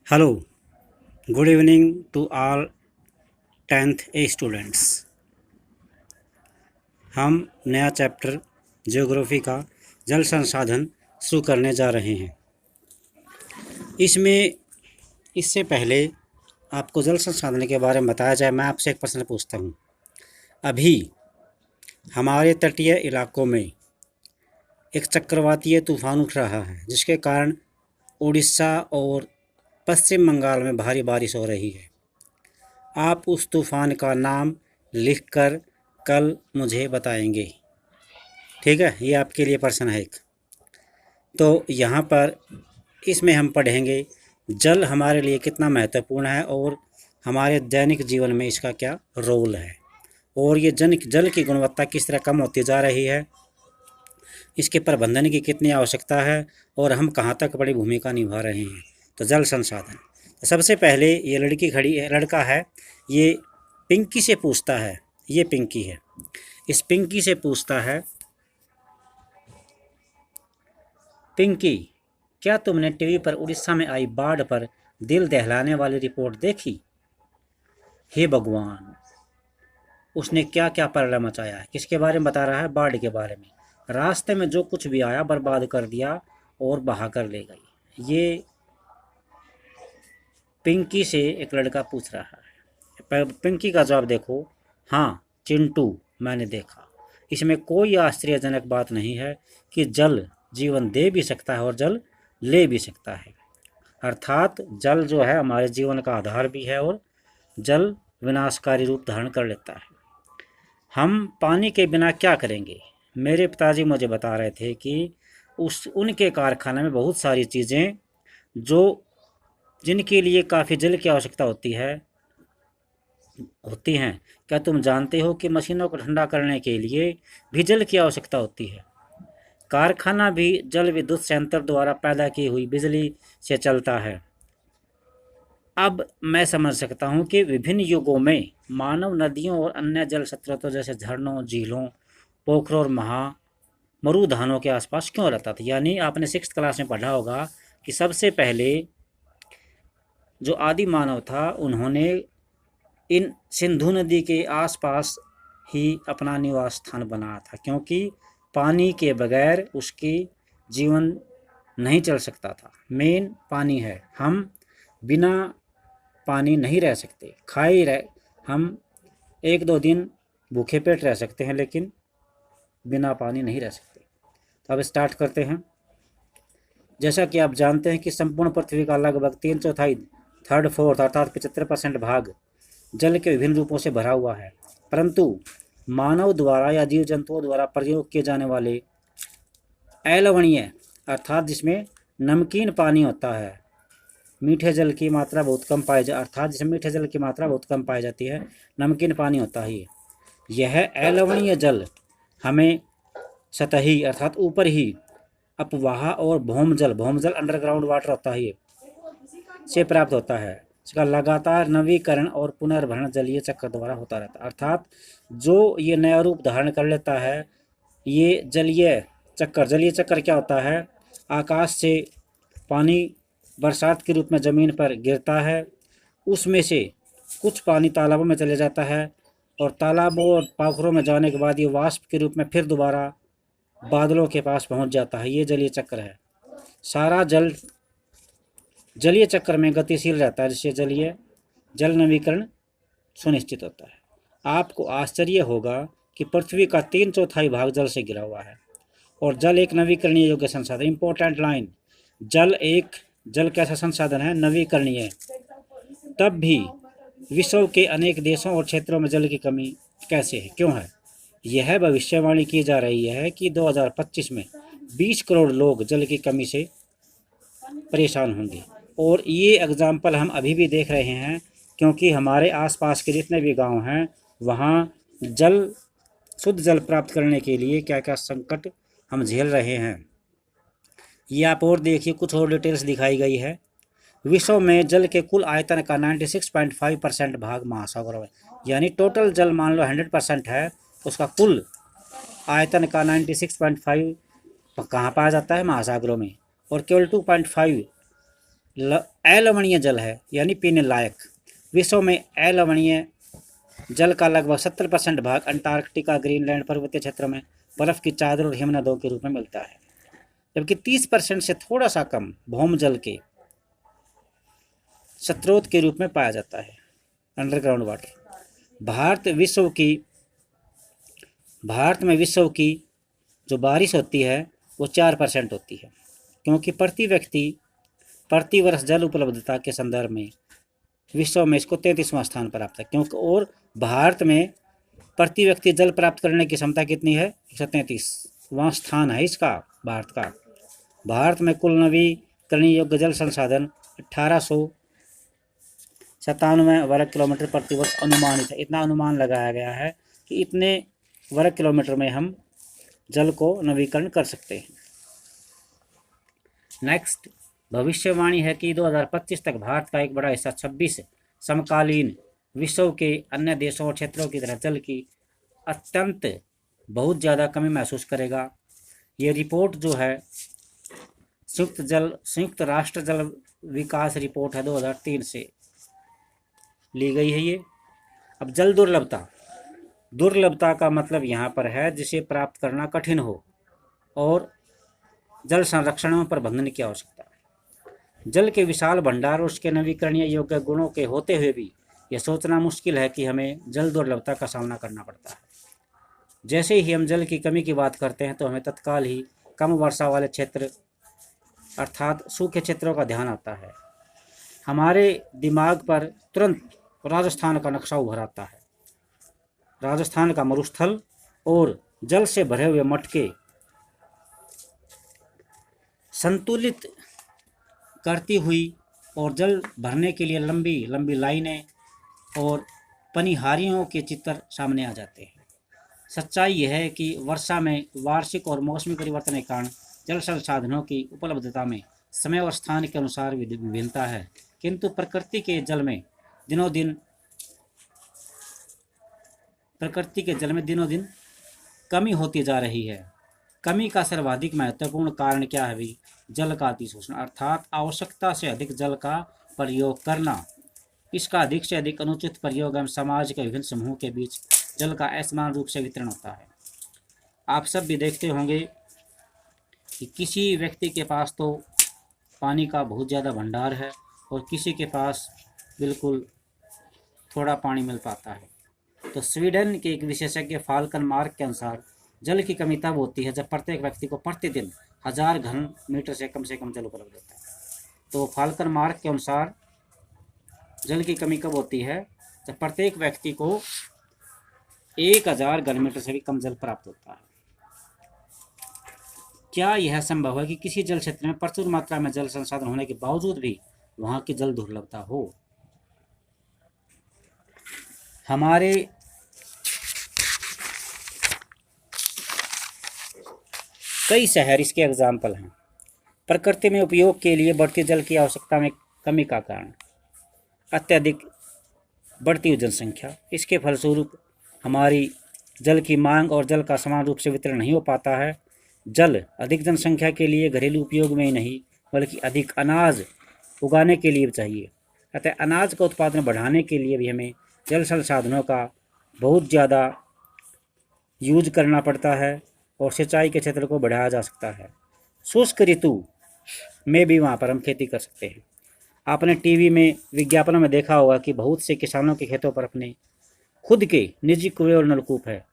Hello, good evening to all 10th A students। हम नया chapter geography का जल संसाधन शुरू करने जा रहे हैं। इसमें इससे पहले आपको जल संसाधन के बारे में बताया जाए, मैं आपसे एक प्रश्न पूछता हूँ। अभी हमारे तटीय इलाकों में एक चक्रवातीय तूफान उठ रहा है, जिसके कारण उड़ीसा और पश्चिम बंगाल में भारी बारिश हो रही है। आप उस तूफान का नाम लिखकर कल मुझे बताएंगे, ठीक है? ये आपके लिए प्रश्न है एक। तो यहाँ पर इसमें हम पढ़ेंगे जल हमारे लिए कितना महत्वपूर्ण है और हमारे दैनिक जीवन में इसका क्या रोल है, और ये जल की गुणवत्ता किस तरह कम होती जा रही है, इसके प्रबंधन की कितनी आवश्यकता है और हम कहाँ तक बड़ी भूमिका निभा रहे हैं। तो जल संसाधन, तो सबसे पहले ये लड़की खड़ी है, लड़का है, ये पिंकी से पूछता है, ये पिंकी है, इस पिंकी से पूछता है, पिंकी क्या तुमने टीवी पर उड़ीसा में आई बाढ़ पर दिल दहलाने वाली रिपोर्ट देखी? हे भगवान, उसने क्या क्या पलड़ा मचाया है। किसके बारे में बता रहा है? बाढ़ के बारे में। रास्ते में जो कुछ भी आया बर्बाद कर दिया और बहा कर ले गई। ये पिंकी से एक लड़का पूछ रहा है। पिंकी का जवाब देखो, हाँ चिंटू, मैंने देखा। इसमें कोई आश्चर्यजनक बात नहीं है कि जल जीवन दे भी सकता है और जल ले भी सकता है। अर्थात जल जो है हमारे जीवन का आधार भी है और जल विनाशकारी रूप धारण कर लेता है। हम पानी के बिना क्या करेंगे? मेरे पिताजी मुझे बता रहे थे कि उनके कारखाने में बहुत सारी चीज़ें जिनके लिए काफ़ी जल की आवश्यकता होती हैं। क्या तुम जानते हो कि मशीनों को ठंडा करने के लिए भी जल की आवश्यकता होती है? कारखाना भी जल विद्युत संयंत्र द्वारा पैदा की हुई बिजली से चलता है। अब मैं समझ सकता हूँ कि विभिन्न युगों में मानव नदियों और अन्य जल स्रोतों जैसे झरनों, झीलों, पोखरों और मरुधानों के आसपास क्यों रहता था। यानी आपने 6th क्लास में पढ़ा होगा कि सबसे पहले जो आदि मानव था, उन्होंने इन सिंधु नदी के आसपास ही अपना निवास स्थान बनाया था, क्योंकि पानी के बगैर उसकी जीवन नहीं चल सकता था। मेन पानी है, हम बिना पानी नहीं रह सकते। हम 1-2 दिन भूखे पेट रह सकते हैं, लेकिन बिना पानी नहीं रह सकते। तो अब स्टार्ट करते हैं। जैसा कि आप जानते हैं कि संपूर्ण पृथ्वी का लगभग 3/4 3/4 अर्थात 75% भाग जल के विभिन्न रूपों से भरा हुआ है, परंतु मानव द्वारा या जीव जंतुओं द्वारा प्रयोग किए जाने वाले अलवणीय अर्थात जिसमें नमकीन पानी होता है, मीठे जल की मात्रा बहुत कम पाई जाती है, नमकीन पानी होता है। यह अलवणीय जल हमें सतही अर्थात ऊपर ही अपवाह और भौमजल अंडरग्राउंड वाटर होता है से प्राप्त होता है। इसका लगातार नवीकरण और पुनर्भरण जलीय चक्र द्वारा होता रहता है। अर्थात जो ये नया रूप धारण कर लेता है, ये जलीय चक्र क्या होता है? आकाश से पानी बरसात के रूप में ज़मीन पर गिरता है, उसमें से कुछ पानी तालाबों में चले जाता है और तालाबों और पोखरों में जाने के बाद ये वाष्प के रूप में फिर दोबारा बादलों के पास पहुंच जाता है। ये जलीय चक्र है। सारा जल जलीय चक्र में गतिशील रहता है, जिससे जल नवीकरण सुनिश्चित होता है। आपको आश्चर्य होगा कि पृथ्वी का 3/4 भाग जल से घिरा हुआ है और जल एक नवीकरणीय योग्य संसाधन। इंपॉर्टेंट लाइन, जल कैसा संसाधन है? नवीकरणीय। तब भी विश्व के अनेक देशों और क्षेत्रों में जल की कमी कैसे है, क्यों है? यह भविष्यवाणी की जा रही है कि 2025 में 20 करोड़ लोग जल की कमी से परेशान होंगे, और ये एग्जाम्पल हम अभी भी देख रहे हैं, क्योंकि हमारे आसपास के जितने भी गांव हैं वहाँ शुद्ध जल प्राप्त करने के लिए क्या क्या संकट हम झेल रहे हैं। ये आप और देखिए, कुछ और डिटेल्स दिखाई गई है। विश्व में जल के कुल आयतन का 96.5% भाग महासागरों में, यानी टोटल जल मान लो 100% है, उसका कुल आयतन का 96.5 कहाँ पाया जाता है? महासागरों में। और केवल 2.5 अलवणीय जल है, यानी पीने लायक। विश्व में अलवणीय जल का लगभग 70% भाग अंटार्कटिका, ग्रीनलैंड पर्वतीय क्षेत्र में बर्फ की चादर और हिमनदों के रूप में मिलता है, जबकि 30% से थोड़ा सा कम भौम जल के स्रोत के रूप में पाया जाता है, अंडरग्राउंड वाटर। भारत में विश्व की जो बारिश होती है वो 4% होती है, क्योंकि प्रति व्यक्ति प्रति वर्ष जल उपलब्धता के संदर्भ में विश्व में इसको 33वां स्थान प्राप्त है, क्योंकि और भारत में प्रति व्यक्ति जल प्राप्त करने की क्षमता कितनी है, 133वां स्थान है इसका भारत का। भारत में कुल नवीकरणीय योग्य जल संसाधन 1897 वर्ग किलोमीटर प्रति वर्ष अनुमानित है। इतना अनुमान लगाया गया है कि इतने वर्ग किलोमीटर में हम जल को नवीकरण कर सकते हैं। नेक्स्ट, भविष्यवाणी है कि 2025 तक भारत का एक बड़ा हिस्सा 26 समकालीन विश्व के अन्य देशों और क्षेत्रों की तरह जल की अत्यंत बहुत ज़्यादा कमी महसूस करेगा। ये रिपोर्ट जो है संयुक्त राष्ट्र जल विकास रिपोर्ट है 2003 से ली गई है ये। अब जल दुर्लभता का मतलब यहाँ पर है जिसे प्राप्त करना कठिन हो और जल संरक्षण में प्रबंधन की आवश्यकता है। जल के विशाल भंडार और उसके नवीकरणीय योग्य गुणों के होते हुए भी यह सोचना मुश्किल है कि हमें जल दुर्लभता का सामना करना पड़ता है। जैसे ही हम जल की कमी की बात करते हैं तो हमें तत्काल ही कम वर्षा वाले क्षेत्र अर्थात सूखे क्षेत्रों का ध्यान आता है। हमारे दिमाग पर तुरंत राजस्थान का नक्शा उभर आता है। राजस्थान का मरुस्थल और जल से भरे हुए मटके संतुलित करती हुई और जल भरने के लिए लंबी लंबी लाइनें और पनिहारियों के चित्र सामने आ जाते हैं। सच्चाई यह है कि वर्षा में वार्षिक और मौसमी परिवर्तन के कारण जल संसाधनों की उपलब्धता में समय और स्थान के अनुसार विभिन्नता है, किंतु प्रकृति के जल में दिनों दिन कमी होती जा रही है। कमी का सर्वाधिक महत्वपूर्ण कारण क्या है भाई? जल का अतिशोषण, अर्थात आवश्यकता से अधिक जल का प्रयोग करना। इसका अधिक से अधिक अनुचित प्रयोग एवं समाज के विभिन्न समूहों के बीच जल का असमान रूप से वितरण होता है। आप सब भी देखते होंगे कि किसी व्यक्ति के पास तो पानी का बहुत ज़्यादा भंडार है और किसी के पास बिल्कुल थोड़ा पानी मिल पाता है। तो स्वीडन के एक विशेषज्ञ फाल्कन मार्क के अनुसार जल की कमी तब होती है जब प्रत्येक व्यक्ति को प्रतिदिन 1000 घन मीटर से कम जल उपलब्ध होता है। तो फाल्कन मार्क के अनुसार जल की कमी कब होती है? जब प्रत्येक व्यक्ति को 1000 घन मीटर से भी कम जल प्राप्त होता है। क्या यह संभव है कि किसी जल क्षेत्र में प्रचुर मात्रा में जल संसाधन होने के बावजूद भी वहां की जल दुर्लभता हो? हमारे कई शहर इसके एग्जाम्पल हैं। प्रकृति में उपयोग के लिए बढ़ती जल की आवश्यकता में कमी का कारण अत्यधिक बढ़ती हुई जनसंख्या। इसके फलस्वरूप हमारी जल की मांग और जल का समान रूप से वितरण नहीं हो पाता है। जल अधिक जनसंख्या के लिए घरेलू उपयोग में ही नहीं बल्कि अधिक अनाज उगाने के लिए चाहिए। अतः अनाज का उत्पादन बढ़ाने के लिए भी हमें जल संसाधनों का बहुत ज़्यादा यूज करना पड़ता है और सिंचाई के क्षेत्र को बढ़ाया जा सकता है। शुष्क ऋतु में भी वहाँ पर हम खेती कर सकते हैं। आपने टीवी में विज्ञापनों में देखा होगा कि बहुत से किसानों के खेतों पर अपने खुद के निजी कुएं और नलकूप है,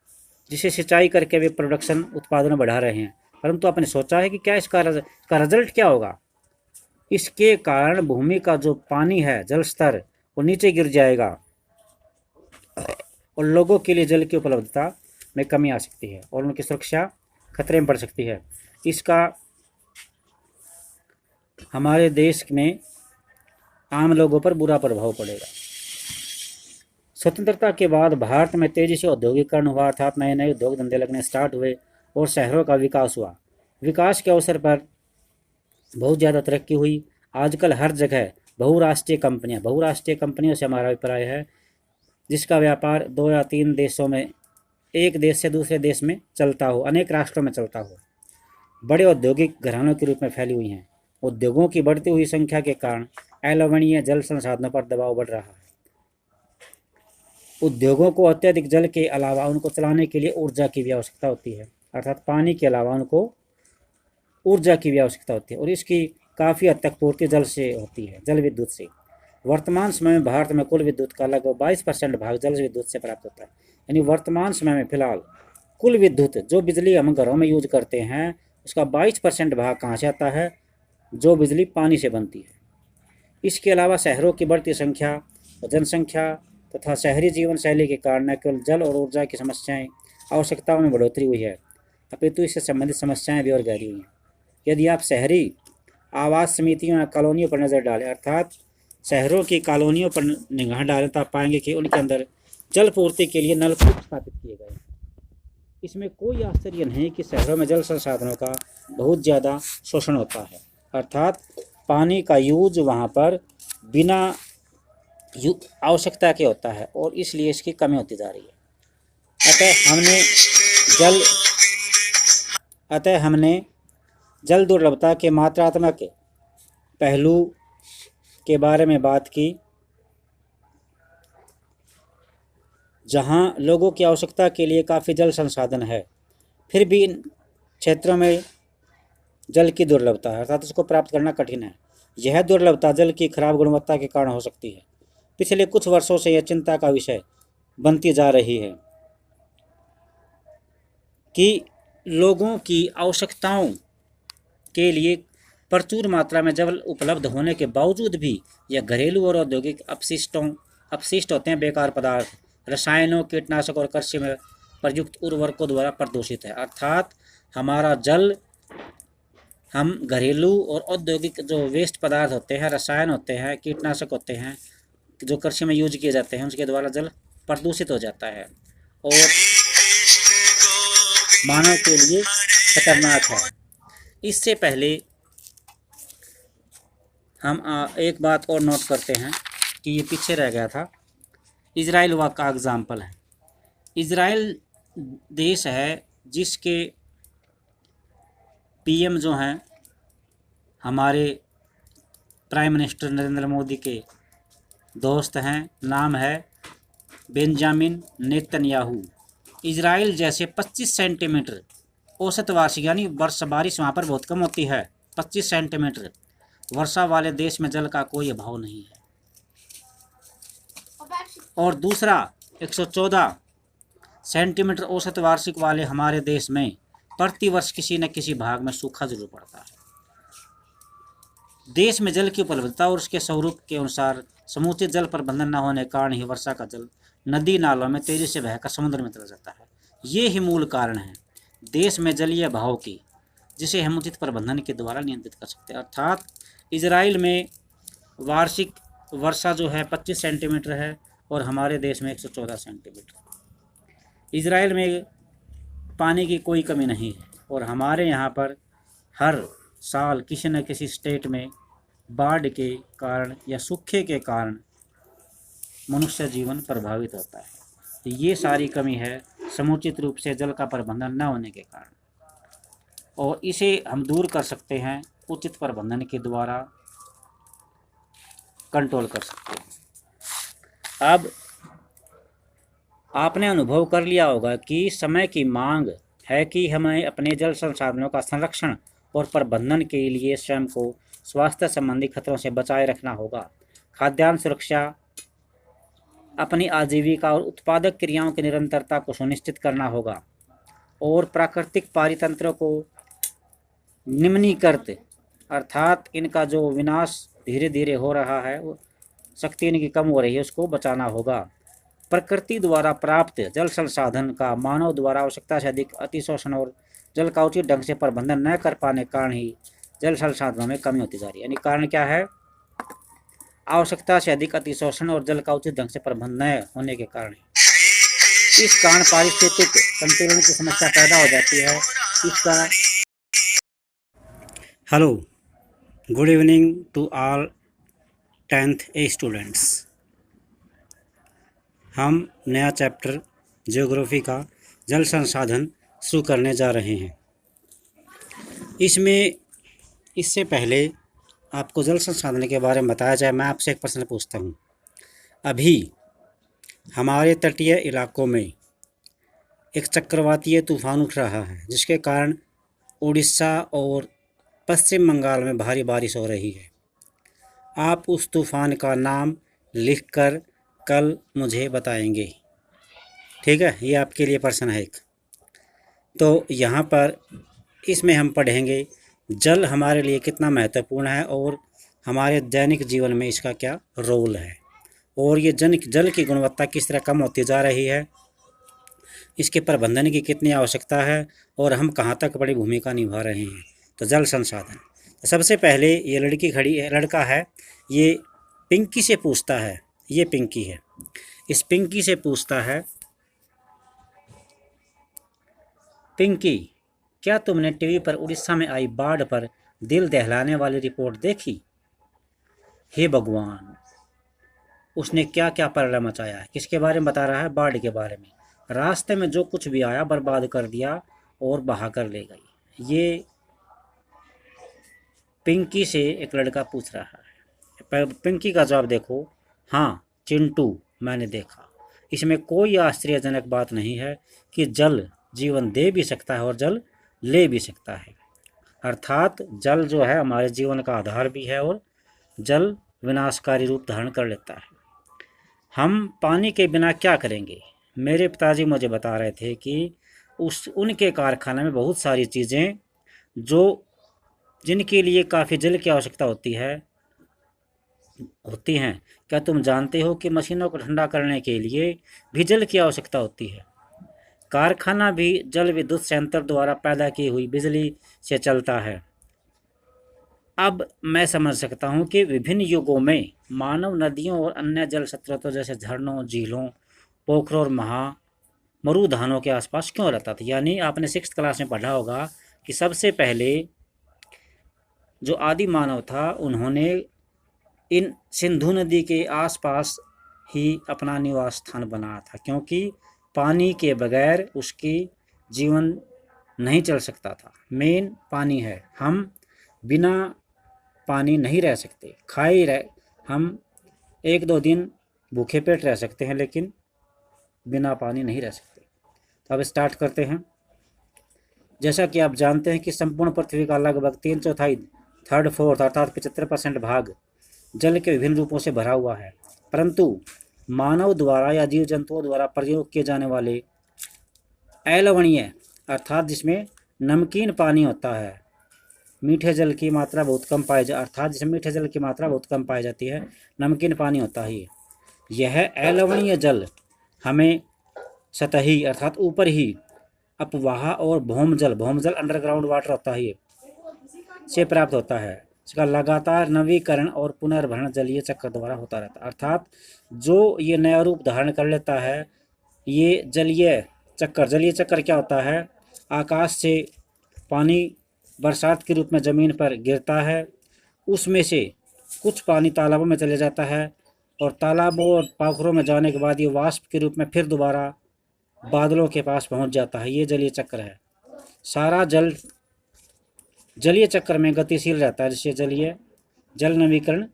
जिसे सिंचाई करके वे प्रोडक्शन उत्पादन बढ़ा रहे हैं। परंतु आपने सोचा है कि क्या इसका रिजल्ट क्या होगा? इसके कारण भूमि का जो पानी है, जल स्तर, वो नीचे गिर जाएगा और लोगों के लिए जल की उपलब्धता में कमी आ सकती है और उनकी सुरक्षा खतरे में पड़ सकती है। इसका हमारे देश में आम लोगों पर बुरा प्रभाव पड़ेगा। स्वतंत्रता के बाद भारत में तेजी से औद्योगिकरण हुआ, अर्थात नए नए उद्योग धंधे लगने स्टार्ट हुए और शहरों का विकास हुआ। विकास के अवसर पर बहुत ज़्यादा तरक्की हुई। आजकल हर जगह बहुराष्ट्रीय कंपनियों से हमारा अभिप्राय है जिसका व्यापार 2 या 3 देशों में, एक देश से दूसरे देश में चलता हो, अनेक राष्ट्रों में चलता हो, बड़े औद्योगिक घरानों के रूप में फैली हुई हैं उद्योगों की बढ़ती हुई संख्या के कारण अलवणीय जल संसाधनों पर दबाव बढ़ रहा है। उद्योगों को अत्यधिक जल के अलावा उनको चलाने के लिए ऊर्जा की भी आवश्यकता होती है, अर्थात पानी के अलावा उनको ऊर्जा की भी आवश्यकता होती है, और इसकी काफ़ी हद तक पूर्ति जल से होती है, जल विद्युत से। वर्तमान समय में भारत में कुल विद्युत का लगभग 22% भाग जल विद्युत से प्राप्त होता है। यानी वर्तमान समय में फिलहाल कुल विद्युत जो बिजली हम घरों में यूज करते हैं उसका 22% भाग कहाँ से आता है? जो बिजली पानी से बनती है। इसके अलावा शहरों की बढ़ती संख्या, जनसंख्या तथा शहरी जीवन शैली के कारण न केवल जल और ऊर्जा की समस्याएं आवश्यकताओं में बढ़ोतरी हुई है, अपितु इससे संबंधित समस्याएं भी और गहरी हुई हैं। यदि आप शहरी आवास समितियों या कॉलोनियों पर नज़र डालें, अर्थात शहरों की कॉलोनियों पर निगाह डालें, तो आप पाएंगे कि उनके अंदर जल पूर्ति के लिए नलकूप स्थापित किए गए हैं। इसमें कोई आश्चर्य नहीं कि शहरों में जल संसाधनों का बहुत ज़्यादा शोषण होता है, अर्थात पानी का यूज वहाँ पर बिना आवश्यकता के होता है और इसलिए इसकी कमी होती जा रही है। अतः हमने जल दुर्लभता के मात्रात्मक पहलू के बारे में बात की, जहाँ लोगों की आवश्यकता के लिए काफ़ी जल संसाधन है, फिर भी इन क्षेत्रों में जल की दुर्लभता है, अर्थात उसको प्राप्त करना कठिन है। यह दुर्लभता जल की खराब गुणवत्ता के कारण हो सकती है। पिछले कुछ वर्षों से यह चिंता का विषय बनती जा रही है कि लोगों की आवश्यकताओं के लिए प्रचुर मात्रा में जल उपलब्ध होने के बावजूद भी यह घरेलू और औद्योगिक अपशिष्ट होते हैं, बेकार पदार्थ, रसायनों, कीटनाशक और कृषि में प्रयुक्त उर्वरकों द्वारा प्रदूषित है। अर्थात हमारा जल हम घरेलू और औद्योगिक जो वेस्ट पदार्थ होते हैं, रसायन होते हैं, कीटनाशक होते हैं जो कृषि में यूज किए जाते हैं, उसके द्वारा जल प्रदूषित हो जाता है और मानव के लिए खतरनाक है। इससे पहले हम एक बात और नोट करते हैं कि ये पीछे रह गया था, इजराइल का एग्जाम्पल है। इजराइल देश है जिसके पीएम जो हैं हमारे प्राइम मिनिस्टर नरेंद्र मोदी के दोस्त हैं, नाम है बेंजामिन नेतन्याहू। इजराइल जैसे 25 सेंटीमीटर औसत वार्षिक यानी बारिश वहाँ पर बहुत कम होती है, 25 सेंटीमीटर वर्षा वाले देश में जल का कोई अभाव नहीं है। और दूसरा 114 सेंटीमीटर औसत वार्षिक वाले हमारे देश में प्रति वर्ष किसी न किसी भाग में सूखा जरूर पड़ता है। देश में जल की उपलब्धता और उसके स्वरूप के अनुसार समुचित जल प्रबंधन न होने के कारण ही वर्षा का जल नदी नालों में तेजी से बहकर समुद्र में चला जाता है। ये ही मूल कारण है देश में जलीय बहाव की, जिसे हम उचित प्रबंधन के द्वारा नियंत्रित कर सकते हैं। अर्थात इजराइल में वार्षिक वर्षा जो है 25 सेंटीमीटर है और हमारे देश में 114 सेंटीमीटर। इजराइल में पानी की कोई कमी नहीं है और हमारे यहाँ पर हर साल किसी न किसी स्टेट में बाढ़ के कारण या सूखे के कारण मनुष्य जीवन प्रभावित होता है। तो ये सारी कमी है समुचित रूप से जल का प्रबंधन न होने के कारण, और इसे हम दूर कर सकते हैं उचित प्रबंधन के द्वारा कंट्रोल कर सकते हैं। अब आपने अनुभव कर लिया होगा कि समय की मांग है कि हमें अपने जल संसाधनों का संरक्षण और प्रबंधन के लिए स्वयं को स्वास्थ्य संबंधी खतरों से बचाए रखना होगा। खाद्यान्न सुरक्षा, अपनी आजीविका और उत्पादक क्रियाओं की निरंतरता को सुनिश्चित करना होगा और प्राकृतिक पारितंत्रों को निम्नीकृत अर्थात इनका जो विनाश धीरे धीरे हो रहा है, वो शक्ति इनकी कम हो रही है, उसको बचाना होगा। प्रकृति द्वारा प्राप्त जल संसाधन का मानव द्वारा आवश्यकता से अधिक अतिशोषण और जल का उचित ढंग से प्रबंधन न कर पाने के कारण ही जल संसाधनों में कमी होती जा रही है। यानी कारण क्या है? आवश्यकता से अधिक अतिशोषण और जल का उचित ढंग से प्रबंधन न होने के कारण। इस कारण पारिस्थितिक संतुलन की समस्या पैदा हो जाती है। इसका hello, good evening to all 10th A students. हम नया चैप्टर ज्योग्राफी का जल संसाधन शुरू करने जा रहे हैं। इसमें इससे पहले आपको जल संसाधन के बारे में बताया जाए, मैं आपसे एक प्रश्न पूछता हूँ। अभी हमारे तटीय इलाकों में एक चक्रवातीय तूफान उठ रहा है, जिसके कारण उड़ीसा और पश्चिम बंगाल में भारी बारिश हो रही है। आप उस तूफान का नाम लिखकर कल मुझे बताएंगे, ठीक है? ये आपके लिए प्रश्न है एक। तो यहाँ पर इसमें हम पढ़ेंगे जल हमारे लिए कितना महत्वपूर्ण है और हमारे दैनिक जीवन में इसका क्या रोल है, और ये जल की गुणवत्ता किस तरह कम होती जा रही है, इसके प्रबंधन की कितनी आवश्यकता है और हम कहाँ तक बड़ी भूमिका निभा रहे हैं। तो जल संसाधन, तो सबसे पहले ये लड़की खड़ी है, लड़का है, ये पिंकी से पूछता है, ये पिंकी है, इस पिंकी से पूछता है, पिंकी क्या तुमने टीवी पर उड़ीसा में आई बाढ़ पर दिल दहलाने वाली रिपोर्ट देखी? हे भगवान, उसने क्या क्या पलड़ा मचाया है। किसके बारे में बता रहा है? बाढ़ के बारे में। रास्ते में जो कुछ भी आया बर्बाद कर दिया और बहा कर ले गई। ये पिंकी से एक लड़का पूछ रहा है। पिंकी का जवाब देखो, हाँ चिंटू, मैंने देखा। इसमें कोई आश्चर्यजनक बात नहीं है कि जल जीवन दे भी सकता है और जल ले भी सकता है। अर्थात जल जो है हमारे जीवन का आधार भी है और जल विनाशकारी रूप धारण कर लेता है। हम पानी के बिना क्या करेंगे? मेरे पिताजी मुझे बता रहे थे कि उनके कारखाने में बहुत सारी चीज़ें जिनके लिए काफ़ी जल की आवश्यकता होती हैं। क्या तुम जानते हो कि मशीनों को ठंडा करने के लिए भी जल की आवश्यकता होती है? कारखाना भी जल विद्युत संयंत्र द्वारा पैदा की हुई बिजली से चलता है। अब मैं समझ सकता हूँ कि विभिन्न युगों में मानव नदियों और अन्य जल स्रोतों जैसे झरनों, झीलों, पोखरों और मरुधानों के आसपास क्यों रहता था। यानी आपने 6th क्लास में पढ़ा होगा कि सबसे पहले जो आदि मानव था उन्होंने इन सिंधु नदी के आसपास ही अपना निवास स्थान बनाया था, क्योंकि पानी के बगैर उसकी जीवन नहीं चल सकता था। मेन पानी है, हम बिना पानी नहीं रह सकते। हम 1-2 दिन भूखे पेट रह सकते हैं, लेकिन बिना पानी नहीं रह सकते। तो अब स्टार्ट करते हैं। जैसा कि आप जानते हैं कि संपूर्ण पृथ्वी का लगभग 3/4 3/4 अर्थात 75% भाग जल के विभिन्न रूपों से भरा हुआ है, परंतु मानव द्वारा या जीव जंतुओं द्वारा प्रयोग किए जाने वाले अलवणीय अर्थात जिसमें नमकीन पानी होता है, मीठे जल की मात्रा बहुत कम पाई जाती है, नमकीन पानी होता है। यह अलवणीय जल हमें सतही अर्थात ऊपर ही अपवाह और भौम जल अंडरग्राउंड वाटर होता है से प्राप्त होता है। इसका लगातार नवीकरण और पुनर्भरण जलीय चक्र द्वारा होता रहता है। अर्थात जो ये नया रूप धारण कर लेता है, ये जलीय चक्कर क्या होता है? आकाश से पानी बरसात के रूप में ज़मीन पर गिरता है, उसमें से कुछ पानी तालाबों में चले जाता है और तालाबों और पोखरों में जाने के बाद ये वाष्प के रूप में फिर दोबारा बादलों के पास पहुंच जाता है। ये जलीय चक्र है। सारा जल जलीय चक्र में गतिशील रहता है, जिससे जल नवीकरण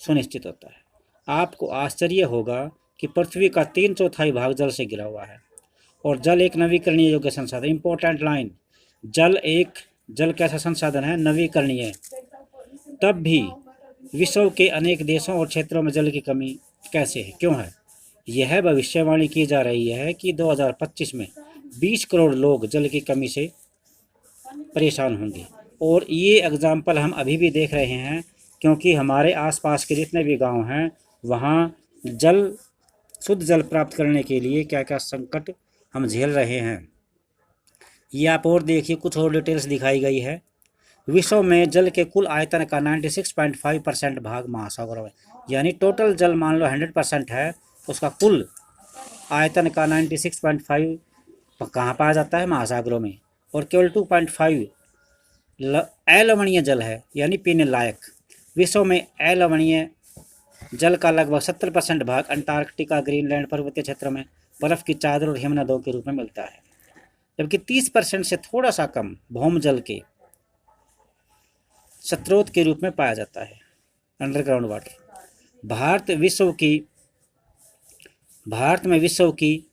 सुनिश्चित होता है। आपको आश्चर्य होगा कि पृथ्वी का 3/4 भाग जल से घिरा हुआ है और जल एक नवीकरणीय योग्य संसाधन। इंपॉर्टेंट लाइन, जल कैसा संसाधन है? नवीकरणीय। तब भी विश्व के अनेक देशों और क्षेत्रों में जल की कमी कैसे है, क्यों है? यह भविष्यवाणी की जा रही है कि 2025 में 20 करोड़ लोग जल की कमी से परेशान होंगे, और ये एग्जाम्पल हम अभी भी देख रहे हैं, क्योंकि हमारे आसपास के जितने भी गांव हैं वहाँ शुद्ध जल प्राप्त करने के लिए क्या क्या संकट हम झेल रहे हैं। ये आप और देखिए, कुछ और डिटेल्स दिखाई गई है। विश्व में जल के कुल आयतन का 96.5% भाग महासागरों में, यानी टोटल जल मान लो 100% है, उसका कुल आयतन का 96.5 कहाँ पाया जाता है? महासागरों में। और केवल 2.5 अलवणीय जल है, यानी पीने लायक। विश्व में अलवणीय जल का लगभग 70% भाग अंटार्कटिका, ग्रीनलैंड पर्वतीय क्षेत्र में बर्फ की चादर और हिमनदों के रूप में मिलता है, जबकि 30% से थोड़ा सा कम भौम जल के स्रोत के रूप में पाया जाता है, अंडरग्राउंड वाटर। भारत में विश्व की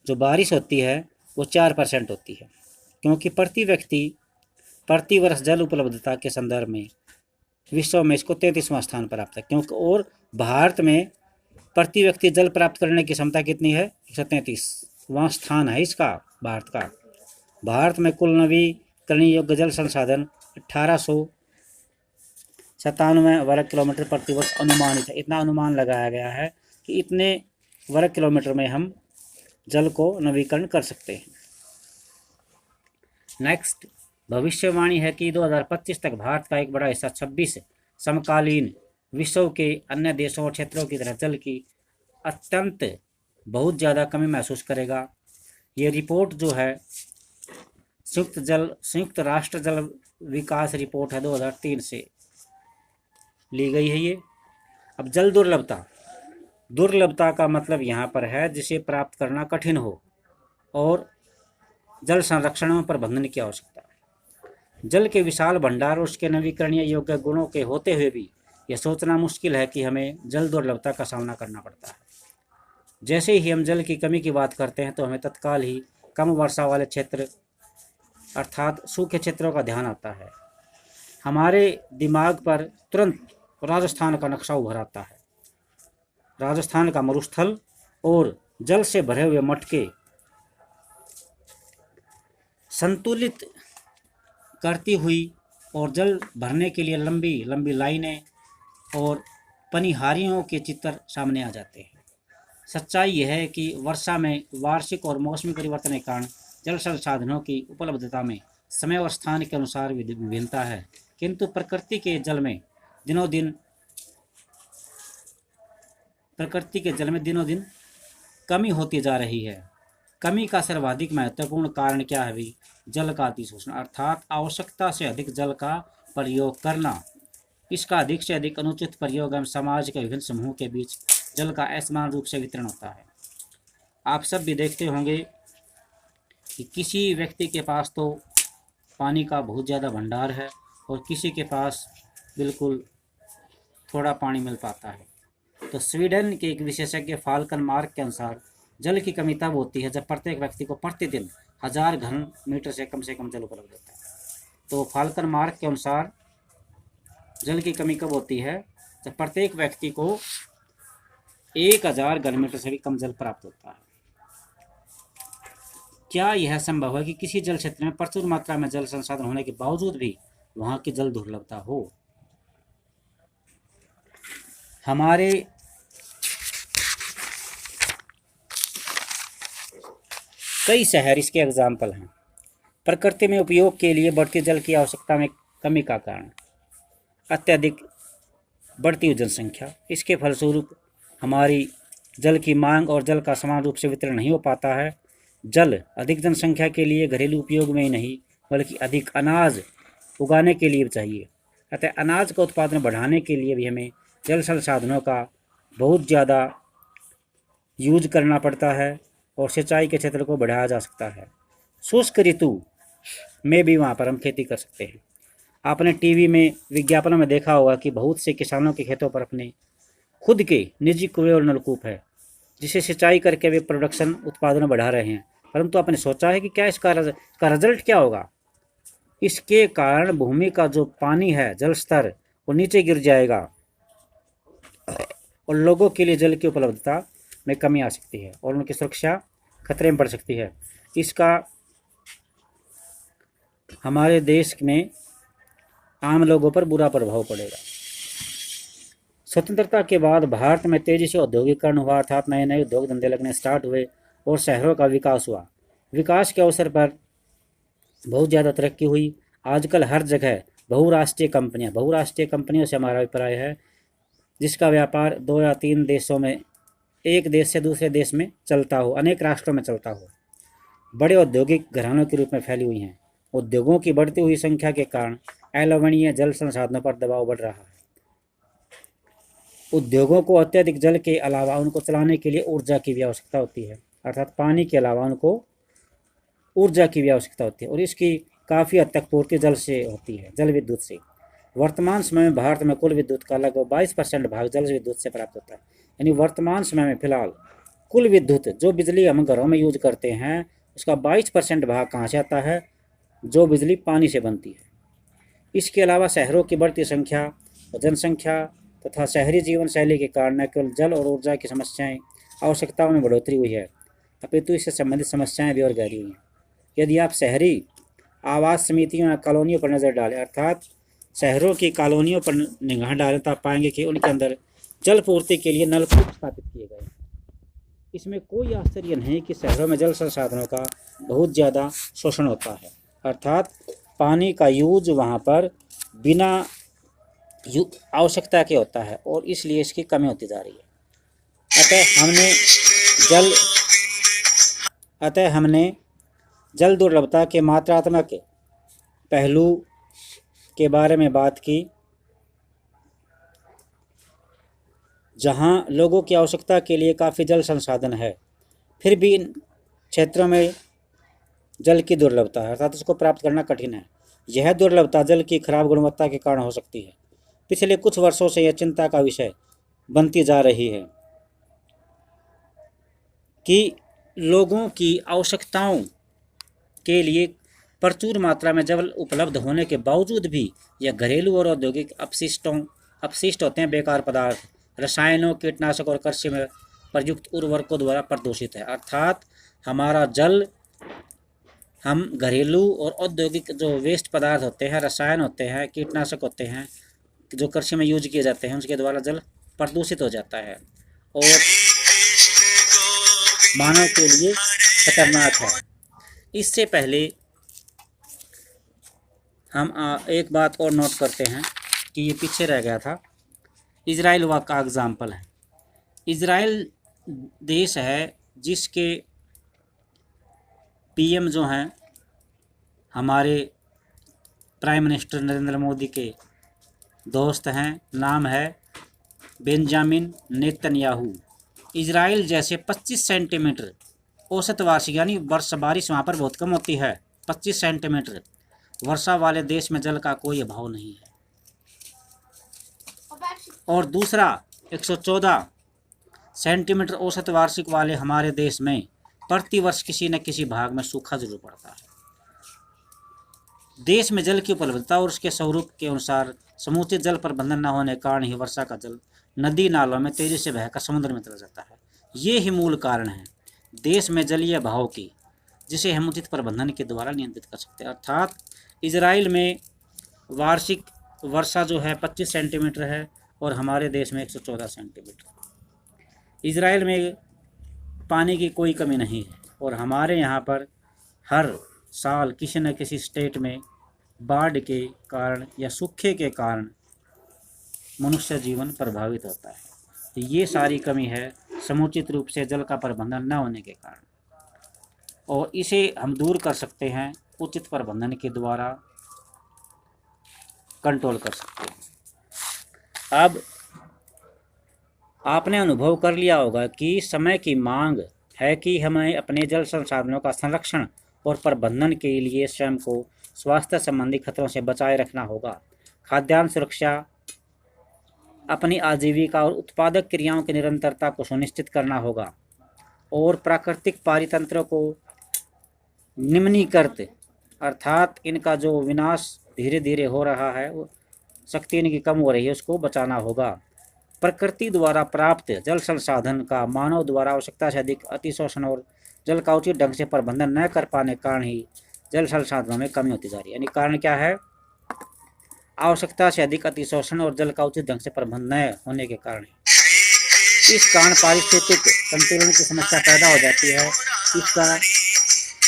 जो बारिश होती है वो 4% होती है, क्योंकि प्रति व्यक्ति प्रति वर्ष जल उपलब्धता के संदर्भ में विश्व में इसको 33वां स्थान प्राप्त है। क्योंकि और भारत में प्रति व्यक्ति जल प्राप्त करने की क्षमता कितनी है, 133वां स्थान है इसका भारत का। भारत में कुल नवीकरणीय योग्य जल संसाधन 1897 वर्ग किलोमीटर प्रति वर्ष अनुमानित है। इतना अनुमान लगाया गया है कि इतने वर्ग किलोमीटर में हम जल को नवीकरण कर सकते हैं। नेक्स्ट, भविष्यवाणी है कि 2025 तक भारत का एक बड़ा हिस्सा 26 समकालीन विश्व के अन्य देशों और क्षेत्रों की तरह जल की अत्यंत बहुत ज़्यादा कमी महसूस करेगा। ये रिपोर्ट जो है संयुक्त राष्ट्र जल विकास रिपोर्ट है 2003 से ली गई है ये। अब जल दुर्लभता का मतलब यहाँ पर है जिसे प्राप्त करना कठिन हो और जल संरक्षण में प्रबंधन की आवश्यकता। जल के विशाल भंडार और उसके नवीकरणीय योग्य गुणों के होते हुए भी यह सोचना मुश्किल है कि हमें जल दुर्लभता का सामना करना पड़ता है। जैसे ही हम जल की कमी की बात करते हैं तो हमें तत्काल ही कम वर्षा वाले क्षेत्र अर्थात सूखे क्षेत्रों का ध्यान आता है। हमारे दिमाग पर तुरंत राजस्थान का नक्शा उभर आता है। राजस्थान का मरुस्थल और जल से भरे हुए मटके संतुलित करती हुई और जल भरने के लिए लंबी लंबी लाइनें और पनिहारियों के चित्र सामने आ जाते हैं। सच्चाई यह है कि वर्षा में वार्षिक और मौसमी परिवर्तन के कारण जल संसाधनों की उपलब्धता में समय और स्थान के अनुसार विभिन्नता है, किंतु प्रकृति के जल में दिनों दिन कमी होती जा रही है। कमी का सर्वाधिक महत्वपूर्ण कारण क्या है भी? जल का अतिशोषण, अर्थात आवश्यकता से अधिक जल का प्रयोग करना। इसका अधिक से अधिक अनुचित प्रयोग एवं समाज के विभिन्न समूहों के बीच जल का असमान रूप से वितरण होता है। आप सब भी देखते होंगे कि किसी व्यक्ति के पास तो पानी का बहुत ज़्यादा भंडार है और किसी के पास बिल्कुल थोड़ा पानी मिल पाता है। तो स्वीडन के एक विशेषज्ञ फाल्कन मार्क के अनुसार जल की कमी तब होती है जब प्रत्येक व्यक्ति को प्रतिदिन 1000 घन मीटर से कम जल उपलब्ध होता है। तो फाल्कन मार्क के अनुसार जल की कमी कब होती है? जब प्रत्येक व्यक्ति को 1000 घन मीटर से भी कम जल प्राप्त होता है। क्या यह संभव है कि किसी जल क्षेत्र में प्रचुर मात्रा में जल संसाधन होने के बावजूद भी वहां की जल दुर्लभता हो? हमारे कई शहर इसके एग्जाम्पल हैं। प्रकृति में उपयोग के लिए बढ़ती जल की आवश्यकता में कमी का कारण अत्यधिक बढ़ती हुई जनसंख्या। इसके फलस्वरूप हमारी जल की मांग और जल का समान रूप से वितरण नहीं हो पाता है। जल अधिक जनसंख्या के लिए घरेलू उपयोग में ही नहीं बल्कि अधिक अनाज उगाने के लिए भी चाहिए। अतः अनाज का उत्पादन बढ़ाने के लिए भी हमें जल संसाधनों का बहुत ज़्यादा यूज करना पड़ता है और सिंचाई के क्षेत्र को बढ़ाया जा सकता है। शुष्क ऋतु में भी वहाँ पर हम खेती कर सकते हैं। आपने टीवी में विज्ञापनों में देखा होगा कि बहुत से किसानों के खेतों पर अपने खुद के निजी कुएं और नलकूप है जिसे सिंचाई करके वे प्रोडक्शन उत्पादन बढ़ा रहे हैं। परंतु आपने सोचा है कि क्या इसका रिजल्ट क्या होगा? इसके कारण भूमि का जो पानी है, जल स्तर, वो नीचे गिर जाएगा और लोगों के लिए जल की उपलब्धता में कमी आ सकती है और उनकी सुरक्षा खतरे में पड़ सकती है। इसका हमारे देश में आम लोगों पर बुरा प्रभाव पड़ेगा। स्वतंत्रता के बाद भारत में तेजी से औद्योगिकरण हुआ, अर्थात नए नए उद्योग धंधे लगने स्टार्ट हुए और शहरों का विकास हुआ। विकास के अवसर पर बहुत ज़्यादा तरक्की हुई। आजकल हर जगह बहुराष्ट्रीय कंपनियों से हमारा अभिप्राय है जिसका व्यापार 2 या 3 देशों में, एक देश से दूसरे देश में चलता हो, अनेक राष्ट्रों में चलता हो, बड़े औद्योगिक घरानों के रूप में फैली हुई हैं। उद्योगों की बढ़ती हुई संख्या के कारण अलवणीय जल संसाधनों पर दबाव बढ़ रहा है। उद्योगों को अत्यधिक जल के अलावा उनको चलाने के लिए ऊर्जा की भी आवश्यकता होती है, अर्थात पानी के अलावा उनको ऊर्जा की भी आवश्यकता होती है और इसकी काफ़ी हद तक पूर्ति जल से होती है, जल विद्युत से। वर्तमान समय में भारत में कुल विद्युत का लगभग 22% भाग जल विद्युत से प्राप्त होता है। यानी वर्तमान समय में फिलहाल कुल विद्युत जो बिजली हम घरों में यूज करते हैं उसका 22% भाग कहाँ से आता है? जो बिजली पानी से बनती है। इसके अलावा शहरों की बढ़ती संख्या और जनसंख्या तथा शहरी जीवन शैली के कारण न केवल जल और ऊर्जा की समस्याएं आवश्यकताओं में बढ़ोतरी हुई है, अपितु इससे संबंधित समस्याएं भी और गहरी हुई हैं। यदि आप शहरी आवास समितियों या कॉलोनियों पर नज़र डालें, अर्थात शहरों की कॉलोनियों पर निगाह डालें, तो आप पाएंगे कि उनके अंदर जल पूर्ति के लिए नलकूप स्थापित किए गए हैं। इसमें कोई आश्चर्य नहीं कि शहरों में जल संसाधनों का बहुत ज़्यादा शोषण होता है, अर्थात पानी का यूज वहाँ पर बिना आवश्यकता के होता है और इसलिए इसकी कमी होती जा रही है। अतः हमने जल दुर्लभता के मात्रात्मक पहलू के बारे में बात की, जहाँ लोगों की आवश्यकता के लिए काफ़ी जल संसाधन है, फिर भी इन क्षेत्रों में जल की दुर्लभता है, अर्थात इसको प्राप्त करना कठिन है। यह दुर्लभता जल की खराब गुणवत्ता के कारण हो सकती है। पिछले कुछ वर्षों से यह चिंता का विषय बनती जा रही है कि लोगों की आवश्यकताओं के लिए प्रचुर मात्रा में जल उपलब्ध होने के बावजूद भी यह घरेलू और औद्योगिक अपशिष्ट होते हैं, बेकार पदार्थ, रसायनों, कीटनाशक और कृषि में प्रयुक्त उर्वरकों द्वारा प्रदूषित है। अर्थात हमारा जल हम घरेलू और औद्योगिक जो वेस्ट पदार्थ होते हैं, रसायन होते हैं, कीटनाशक होते हैं जो कृषि में यूज किए जाते हैं, उसके द्वारा जल प्रदूषित हो जाता है और मानव के लिए खतरनाक है। इससे पहले हम एक बात और नोट करते हैं कि ये पीछे रह गया था, इजराइल का एग्जाम्पल है। इजराइल देश है जिसके पीएम जो हैं हमारे प्राइम मिनिस्टर नरेंद्र मोदी के दोस्त हैं, नाम है बेंजामिन नेतन्याहू। इजराइल जैसे 25 सेंटीमीटर औसत वार्षिक यानी बारिश वहाँ पर बहुत कम होती है, 25 सेंटीमीटर वर्षा वाले देश में जल का कोई अभाव नहीं है। और दूसरा 114 सेंटीमीटर औसत वार्षिक वाले हमारे देश में प्रति वर्ष किसी न किसी भाग में सूखा जरूर पड़ता है। देश में जल की उपलब्धता और उसके स्वरूप के अनुसार समुचित जल प्रबंधन न होने के कारण ही वर्षा का जल नदी नालों में तेजी से बहकर समुद्र में चला जाता है। ये ही मूल कारण है देश में जलीय बहाव की, जिसे हम उचित प्रबंधन के द्वारा नियंत्रित कर सकते हैं। अर्थात इजराइल में वार्षिक वर्षा जो है 25 सेंटीमीटर है और हमारे देश में 114 सेंटीमीटर। इजराइल में पानी की कोई कमी नहीं है और हमारे यहाँ पर हर साल किसी न किसी स्टेट में बाढ़ के कारण या सूखे के कारण मनुष्य जीवन प्रभावित होता है। तो ये सारी कमी है समुचित रूप से जल का प्रबंधन न होने के कारण, और इसे हम दूर कर सकते हैं उचित प्रबंधन के द्वारा कंट्रोल कर सकते हैं। अब आपने अनुभव कर लिया होगा कि समय की मांग है कि हमें अपने जल संसाधनों का संरक्षण और प्रबंधन के लिए स्वयं को स्वास्थ्य संबंधी खतरों से बचाए रखना होगा। खाद्यान्न सुरक्षा, अपनी आजीविका और उत्पादक क्रियाओं की निरंतरता को सुनिश्चित करना होगा और प्राकृतिक पारितंत्रों को निम्नीकृत अर्थात इनका जो विनाश धीरे धीरे हो रहा है, वो शक्ति इनकी कम हो रही है, उसको बचाना होगा। प्रकृति द्वारा प्राप्त जल संसाधन का मानव द्वारा आवश्यकता से अधिक अतिशोषण और जल का उचित ढंग से प्रबंधन न कर पाने के कारण ही जल संसाधनों में कमी होती जा रही है। यानी कारण क्या है? आवश्यकता से अधिक अतिशोषण और जल का उचित ढंग से प्रबंधन न होने के कारण इस कारण पारिस्थितिक संतुलन की समस्या पैदा हो जाती है। इसका